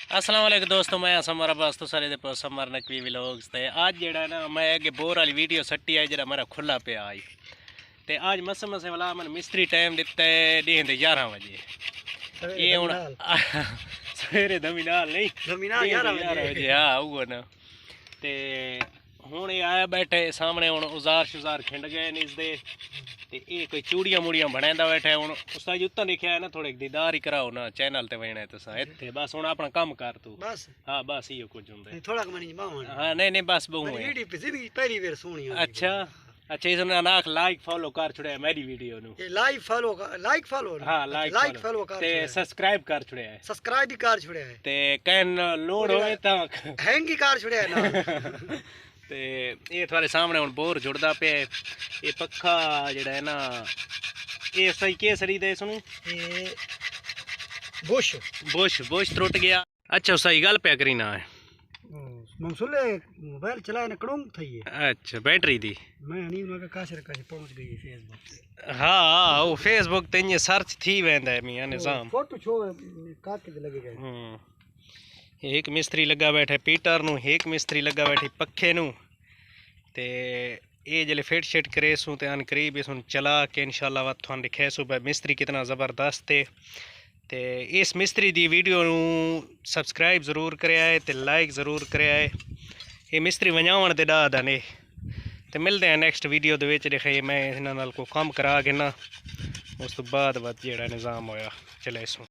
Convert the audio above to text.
अस्सलाम वालेकुम दोस्तों, मैं असमर अब्बास तो सारे दे असमर नकवी व्लॉग्स ते आज जेड़ा ना मैं अगे बोर वाली वीडियो सट्टी आई जेड़ा मेरा खुला पे आई ते आज मसे मसे वाला मन मिस्त्री टाइम दिता है डी 11 बजे ये हुन सवेरे दमीनाल नहीं दमीनाल 11 बजे हां वो ना ते हुन ये आया बैठे सामने हुन औजार शुजार खिंड गए ने इसदे ते ये कोई चूड़ियां मुड़ियां बनांदा बैठा हुन उसदा जुत्ता लिखया है ना थोड़े दीदार ही कराओ ना चैनल ते वेना है तुसा इत्थे बस हुन अपना काम कर तू बस हां बस इयो कुछ हुंदा थोड़ा मनी बावन हां नहीं नहीं बस बहु है वीडियो पे जिंदगी पहली बार सुनी अच्छा अच्छा इसने नाक लाइक फॉलो कर छुड़े मेरी वीडियो नु ये लाइक फॉलो हां लाइक फॉलो कर ते सब्सक्राइब कर छुड़े है सब्सक्राइब भी कर छुड़े है ते कैन लोड होवे ता हैंग ही कर छुड़े है ना ते ये थोड़े सामने हुन बोर जुड़दा पे ये पक्का जेड़ा है ना ये सही केसरी दे सुनो ये बुश बुश बुश टूट गया अच्छा सही गल पे करी ना है मंसूले मोबाइल चलाए ना कड़ूम थई है अच्छा बैटरी दी मैं नहीं मगर काशर काश पहुंच गई फेसबुक पे हां वो फेसबुक ते ये सर्च थी वेंदा है मियां निजाम फोटो छो काट के लगेगा एक मिस्त्री लगा बैठे पीटर नु एक मिस्त्री लगा बैठी पखे नु ते ये जले फिट शिट करे सू ते अन करीब इस चला के इंशाल्लाह वा थान दिखे सू मिस्त्री कितना ज़बरदस्त है ते इस मिस्त्री दी वीडियो नु सब्सक्राइब ज़रूर करे आए ते लाइक ज़रूर करे आए ये मिस्त्री वजावन दे डा दा ने ते मिलते हैं नेक्स्ट वीडियो दे विच दिखे मैं इन्हां नाल को काम करा के ना उस तो बाद जेड़ा निज़ाम होया चले सू।